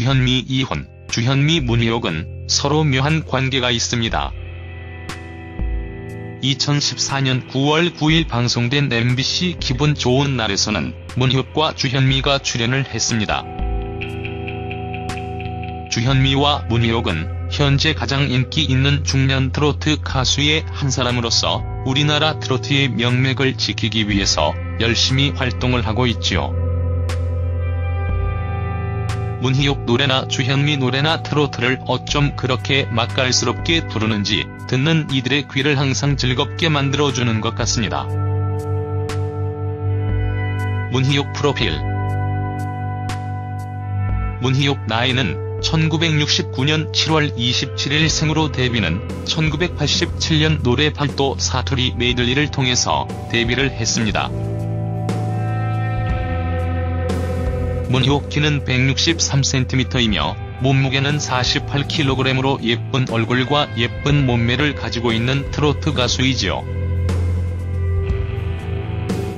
주현미 이혼, 주현미 문희옥은 서로 묘한 관계가 있습니다. 2014년 9월 9일 방송된 MBC 기분 좋은 날에서는 문희옥과 주현미가 출연을 했습니다. 주현미와 문희옥은 현재 가장 인기 있는 중년 트로트 가수의 한 사람으로서 우리나라 트로트의 명맥을 지키기 위해서 열심히 활동을 하고 있지요. 문희옥 노래나 주현미 노래나 트로트를 어쩜 그렇게 맛깔스럽게 부르는지 듣는 이들의 귀를 항상 즐겁게 만들어주는 것 같습니다. 문희옥 프로필. 문희옥 나이는 1969년 7월 27일 생으로 데뷔는 1987년 노래 발도 사투리 메들리를 통해서 데뷔를 했습니다. 문희옥 키는 163cm이며 몸무게는 48kg으로 예쁜 얼굴과 예쁜 몸매를 가지고 있는 트로트 가수이지요.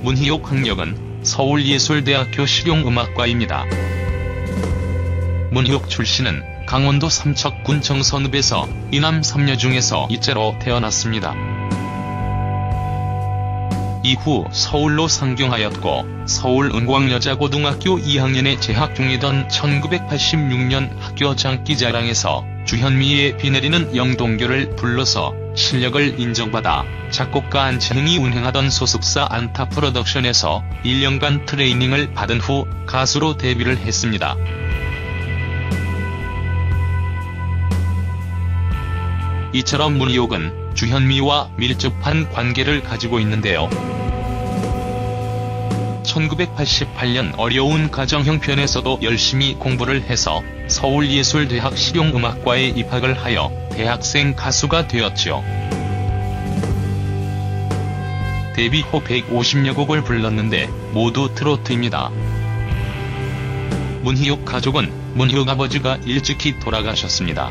문희옥 학력은 서울예술대학교 실용음악과입니다. 문희옥 출신은 강원도 삼척군 정선읍에서 이남 3녀 중에서 이째로 태어났습니다. 이후 서울로 상경하였고 서울은광여자고등학교 2학년에 재학 중이던 1986년 학교 장기자랑에서 주현미의 비 내리는 영동교를 불러서 실력을 인정받아 작곡가 안치흥이 운행하던 소속사 안타 프로덕션에서 1년간 트레이닝을 받은 후 가수로 데뷔를 했습니다. 이처럼 문희옥은 주현미와 밀접한 관계를 가지고 있는데요. 1988년 어려운 가정 형편에서도 열심히 공부를 해서 서울예술대학 실용음악과에 입학을 하여 대학생 가수가 되었지요. 데뷔 후 150여 곡을 불렀는데 모두 트로트입니다. 문희옥 가족은 문희옥 아버지가 일찍이 돌아가셨습니다.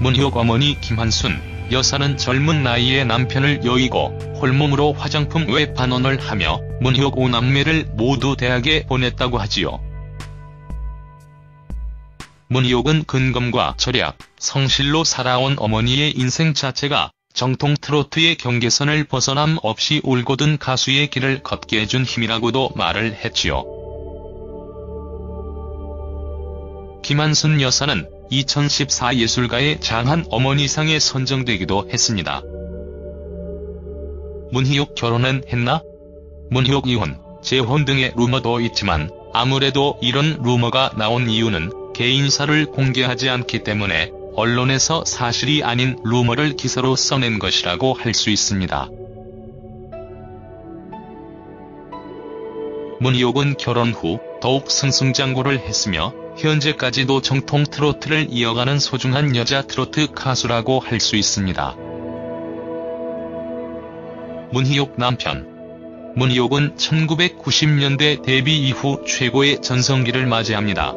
문희옥 어머니 김한순 여사는 젊은 나이에 남편을 여의고 홀몸으로 화장품 외판원을 하며 문희옥 5남매를 모두 대학에 보냈다고 하지요. 문희옥은 근검과 절약, 성실로 살아온 어머니의 인생 자체가 정통 트로트의 경계선을 벗어남 없이 울고든 가수의 길을 걷게 해준 힘이라고도 말을 했지요. 김한순 여사는 2014 예술가의 장한 어머니상에 선정되기도 했습니다. 문희옥 결혼은 했나? 문희옥 이혼, 재혼 등의 루머도 있지만 아무래도 이런 루머가 나온 이유는 개인사를 공개하지 않기 때문에 언론에서 사실이 아닌 루머를 기사로 써낸 것이라고 할 수 있습니다. 문희옥은 결혼 후 더욱 승승장구를 했으며 현재까지도 정통 트로트를 이어가는 소중한 여자 트로트 가수라고 할 수 있습니다. 문희옥 남편. 문희옥은 1990년대 데뷔 이후 최고의 전성기를 맞이합니다.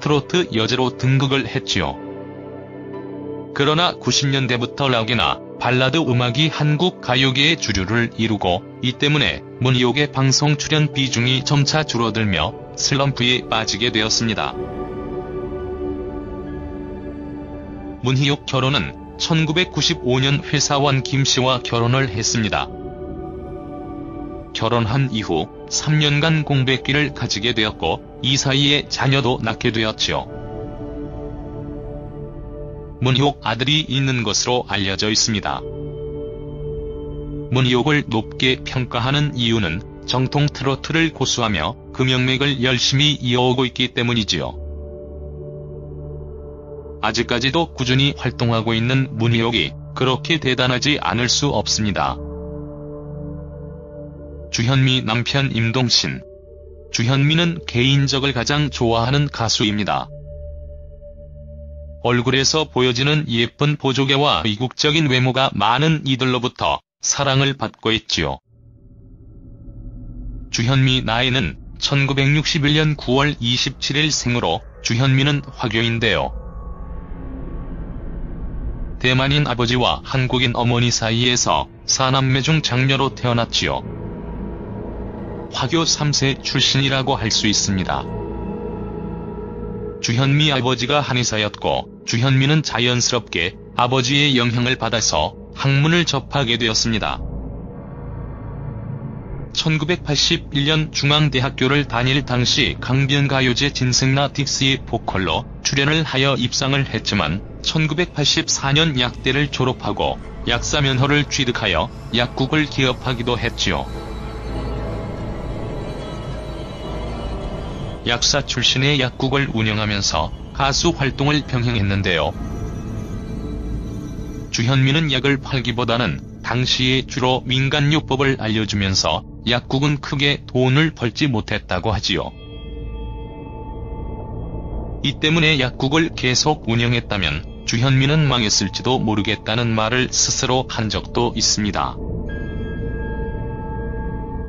트로트 여제로 등극을 했지요. 그러나 90년대부터 락이나 발라드 음악이 한국 가요계의 주류를 이루고 이 때문에 문희옥의 방송 출연 비중이 점차 줄어들며 슬럼프에 빠지게 되었습니다. 문희옥 결혼은 1995년 회사원 김씨와 결혼을 했습니다. 결혼한 이후 3년간 공백기를 가지게 되었고 이 사이에 자녀도 낳게 되었지요. 문희옥 아들이 있는 것으로 알려져 있습니다. 문희옥을 높게 평가하는 이유는 정통 트로트를 고수하며 그 명맥을 열심히 이어오고 있기 때문이지요. 아직까지도 꾸준히 활동하고 있는 문희옥이 그렇게 대단하지 않을 수 없습니다. 주현미 남편 임동신. 주현미는 개인적을 가장 좋아하는 가수입니다. 얼굴에서 보여지는 예쁜 보조개와 이국적인 외모가 많은 이들로부터 사랑을 받고 있지요. 주현미 나이는 1961년 9월 27일 생으로 주현미는 화교인데요. 대만인 아버지와 한국인 어머니 사이에서 4남매 중 장녀로 태어났지요. 화교 3세 출신이라고 할 수 있습니다. 주현미 아버지가 한의사였고 주현미는 자연스럽게 아버지의 영향을 받아서 학문을 접하게 되었습니다. 1981년 중앙대학교를 다닐 당시 강변가요제 진생나 딕스의 보컬로 출연을 하여 입상을 했지만 1984년 약대를 졸업하고 약사 면허를 취득하여 약국을 개업하기도 했지요. 약사 출신의 약국을 운영하면서 가수 활동을 병행했는데요. 주현미는 약을 팔기보다는 당시에 주로 민간요법을 알려주면서 약국은 크게 돈을 벌지 못했다고 하지요. 이 때문에 약국을 계속 운영했다면 주현미는 망했을지도 모르겠다는 말을 스스로 한 적도 있습니다.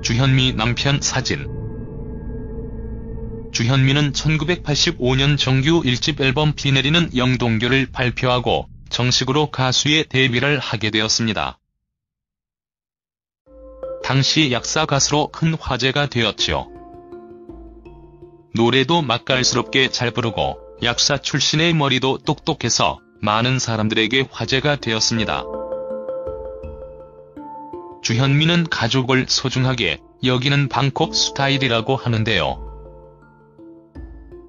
주현미 남편 사진. 주현미는 1985년 정규 1집 앨범 비 내리는 영동교를 발표하고 정식으로 가수의 데뷔를 하게 되었습니다. 당시 약사 가수로 큰 화제가 되었지요. 노래도 맛깔스럽게 잘 부르고 약사 출신의 머리도 똑똑해서 많은 사람들에게 화제가 되었습니다. 주현미는 가족을 소중하게 여기는 방콕 스타일이라고 하는데요.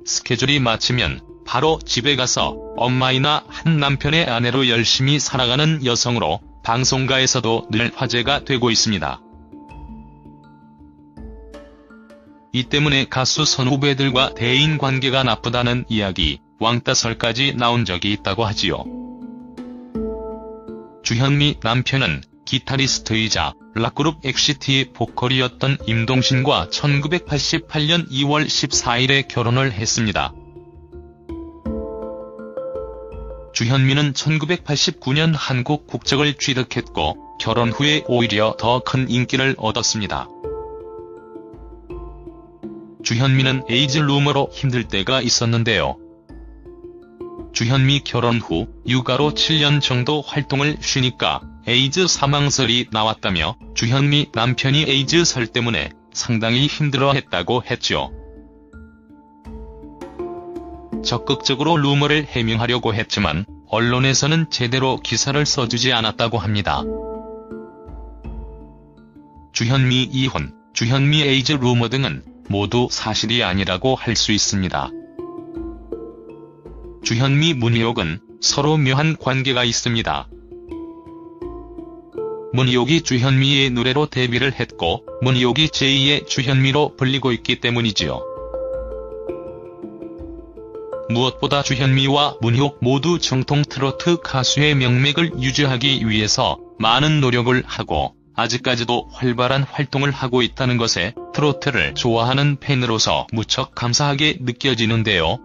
스케줄이 마치면 바로 집에 가서 엄마이나 한 남편의 아내로 열심히 살아가는 여성으로 방송가에서도 늘 화제가 되고 있습니다. 이 때문에 가수 선후배들과 대인관계가 나쁘다는 이야기, 왕따설까지 나온 적이 있다고 하지요. 주현미 남편은 기타리스트이자 락그룹 엑시티의 보컬이었던 임동신과 1988년 2월 14일에 결혼을 했습니다. 주현미는 1989년 한국 국적을 취득했고 결혼 후에 오히려 더 큰 인기를 얻었습니다. 주현미는 에이즈 루머로 힘들 때가 있었는데요. 주현미 결혼 후 육아로 7년 정도 활동을 쉬니까 에이즈 사망설이 나왔다며 주현미 남편이 에이즈설 때문에 상당히 힘들어했다고 했죠. 적극적으로 루머를 해명하려고 했지만 언론에서는 제대로 기사를 써주지 않았다고 합니다. 주현미 이혼, 주현미 에이즈 루머 등은 모두 사실이 아니라고 할 수 있습니다. 주현미 문희옥은 서로 묘한 관계가 있습니다. 문희옥이 주현미의 노래로 데뷔를 했고 문희옥이 제2의 주현미로 불리고 있기 때문이지요. 무엇보다 주현미와 문희옥 모두 정통 트로트 가수의 명맥을 유지하기 위해서 많은 노력을 하고 아직까지도 활발한 활동을 하고 있다는 것에 트로트를 좋아하는 팬으로서 무척 감사하게 느껴지는데요.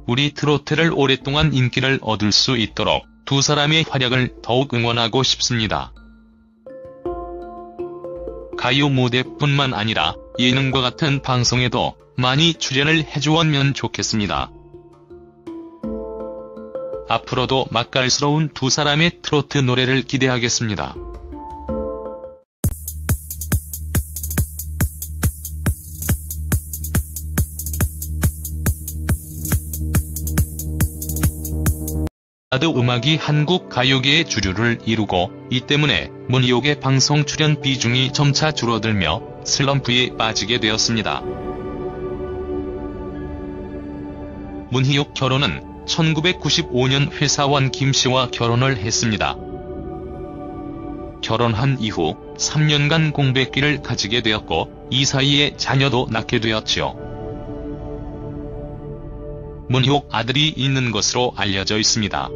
우리 트로트를 오랫동안 인기를 얻을 수 있도록 두 사람의 활약을 더욱 응원하고 싶습니다. 가요 무대뿐만 아니라 예능과 같은 방송에도 많이 출연을 해주었으면 좋겠습니다. 앞으로도 맛깔스러운 두 사람의 트로트 노래를 기대하겠습니다. 발라드 음악이 한국 가요계의 주류를 이루고 이 때문에 문희옥의 방송 출연 비중이 점차 줄어들며 슬럼프에 빠지게 되었습니다. 문희옥 결혼은 1995년 회사원 김씨와 결혼을 했습니다. 결혼한 이후 3년간 공백기를 가지게 되었고 이 사이에 자녀도 낳게 되었지요. 문희옥 아들이 있는 것으로 알려져 있습니다.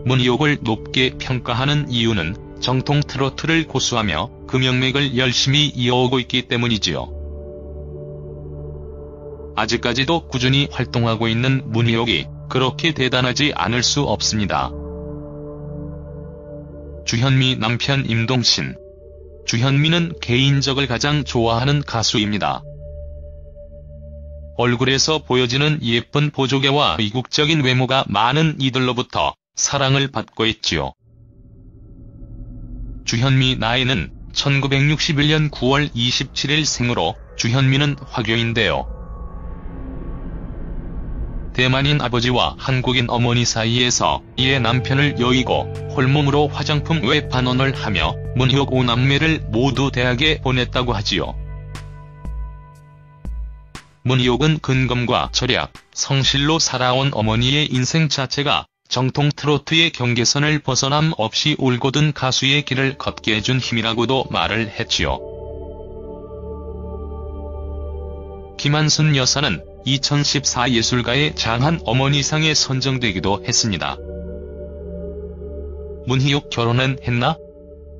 문희옥을 높게 평가하는 이유는 정통 트로트를 고수하며 그 명맥을 열심히 이어오고 있기 때문이지요. 아직까지도 꾸준히 활동하고 있는 문희옥이 그렇게 대단하지 않을 수 없습니다. 주현미 남편 임동신. 주현미는 개인적을 가장 좋아하는 가수입니다. 얼굴에서 보여지는 예쁜 보조개와 이국적인 외모가 많은 이들로부터 사랑을 받고 있지요. 주현미 나이는 1961년 9월 27일 생으로 주현미는 화교인데요. 대만인 아버지와 한국인 어머니 사이에서 이에 남편을 여의고 홀몸으로 화장품 외 반원을 하며 문희옥 5남매를 모두 대학에 보냈다고 하지요. 문희옥은 근검과 절약, 성실로 살아온 어머니의 인생 자체가 정통 트로트의 경계선을 벗어남 없이 올곧은 가수의 길을 걷게 해준 힘이라고도 말을 했지요. 김한순 여사는 2014 예술가의 장한 어머니상에 선정되기도 했습니다. 문희옥 결혼은 했나?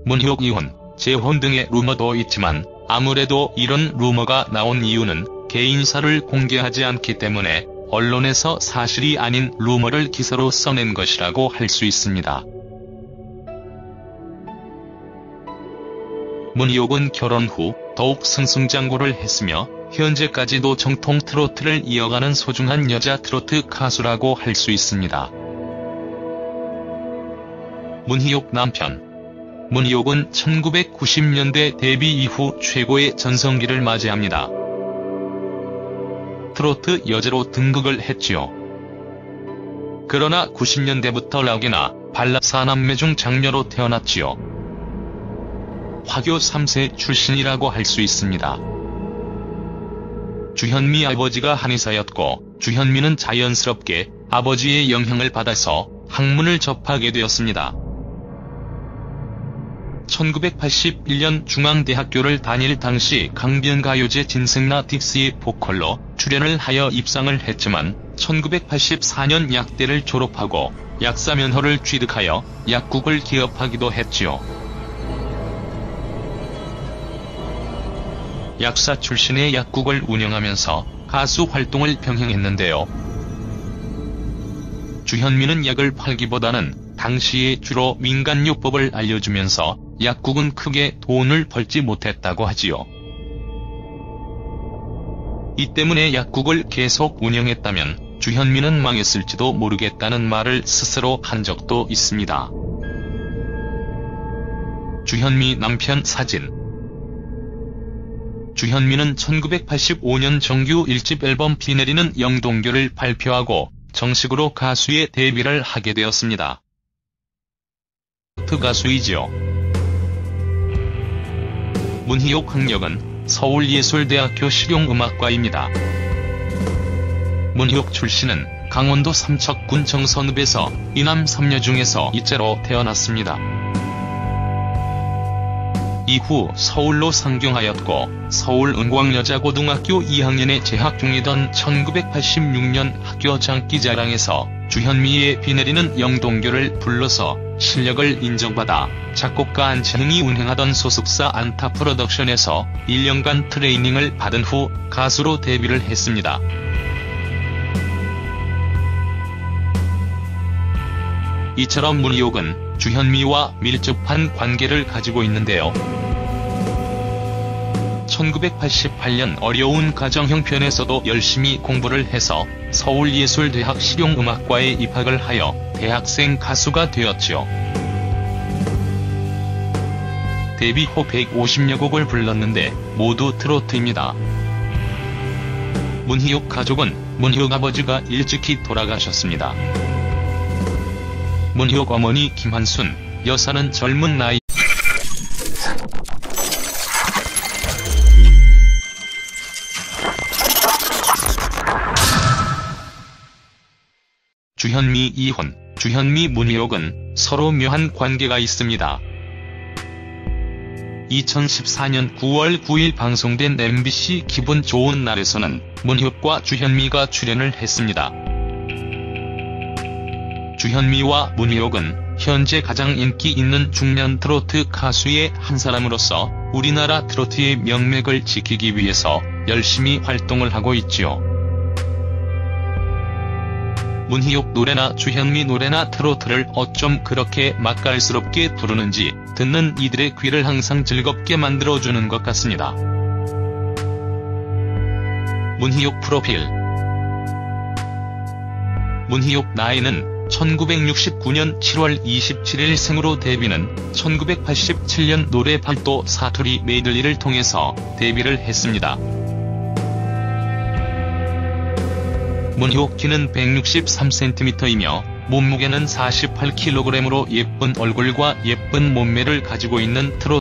문희옥 이혼, 재혼 등의 루머도 있지만 아무래도 이런 루머가 나온 이유는 개인사를 공개하지 않기 때문에 언론에서 사실이 아닌 루머를 기사로 써낸 것이라고 할 수 있습니다. 문희옥은 결혼 후 더욱 승승장구를 했으며 현재까지도 정통 트로트를 이어가는 소중한 여자 트로트 가수라고 할 수 있습니다. 문희옥 남편 문희옥은 1990년대 데뷔 이후 최고의 전성기를 맞이합니다. 트로트 여제로 등극을 했지요. 그러나 90년대부터 락이나 발라드 4남매 중 장녀로 태어났지요. 화교 3세 출신이라고 할 수 있습니다. 주현미 아버지가 한의사였고 주현미는 자연스럽게 아버지의 영향을 받아서 학문을 접하게 되었습니다. 1981년 중앙대학교를 다닐 당시 강변가요제 진생나 딕스의 보컬로 출연을 하여 입상을 했지만 1984년 약대를 졸업하고 약사면허를 취득하여 약국을 개업하기도 했지요. 약사 출신의 약국을 운영하면서 가수 활동을 병행했는데요. 주현미는 약을 팔기보다는 당시에 주로 민간요법을 알려주면서 약국은 크게 돈을 벌지 못했다고 하지요. 이 때문에 약국을 계속 운영했다면 주현미는 망했을지도 모르겠다는 말을 스스로 한 적도 있습니다. 주현미 남편 사진 주현미는 1985년 정규 1집 앨범 비 내리는 영동교를 발표하고 정식으로 가수의 데뷔를 하게 되었습니다. 트로트 가수이지요. 문희옥 학력은 서울예술대학교 실용음악과입니다. 문희옥 출신은 강원도 삼척군 정선읍에서 이남 3녀 중에서 이째로 태어났습니다. 이후 서울로 상경하였고 서울은광여자고등학교 2학년에 재학 중이던 1986년 학교 장기자랑에서 주현미의 비 내리는 영동교를 불러서 실력을 인정받아 작곡가 안채흥이 운행하던 소속사 안타 프로덕션에서 1년간 트레이닝을 받은 후 가수로 데뷔를 했습니다. 이처럼 문희옥은 주현미와 밀접한 관계를 가지고 있는데요. 1988년 어려운 가정 형편에서도 열심히 공부를 해서 서울예술대학 실용음악과에 입학을 하여 대학생 가수가 되었지요. 데뷔 후 150여 곡을 불렀는데 모두 트로트입니다. 문희옥 가족은 문희옥 아버지가 일찍이 돌아가셨습니다. 문희옥 어머니 김한순 여사는 젊은 나이 주현미 이혼, 주현미 문희옥은 서로 묘한 관계가 있습니다. 2014년 9월 9일 방송된 MBC 기분 좋은 날에서는 문희옥과 주현미가 출연을 했습니다. 주현미와 문희옥은 현재 가장 인기 있는 중년 트로트 가수의 한 사람으로서 우리나라 트로트의 명맥을 지키기 위해서 열심히 활동을 하고 있지요. 문희옥 노래나 주현미 노래나 트로트를 어쩜 그렇게 맛깔스럽게 부르는지 듣는 이들의 귀를 항상 즐겁게 만들어주는 것 같습니다. 문희옥 프로필 문희옥 나이는 1969년 7월 27일 생으로 데뷔는 1987년 노래 발도 사투리 메들리를 통해서 데뷔를 했습니다. 문희옥 키는 163cm이며 몸무게는 48kg으로 예쁜 얼굴과 예쁜 몸매를 가지고 있는 트로트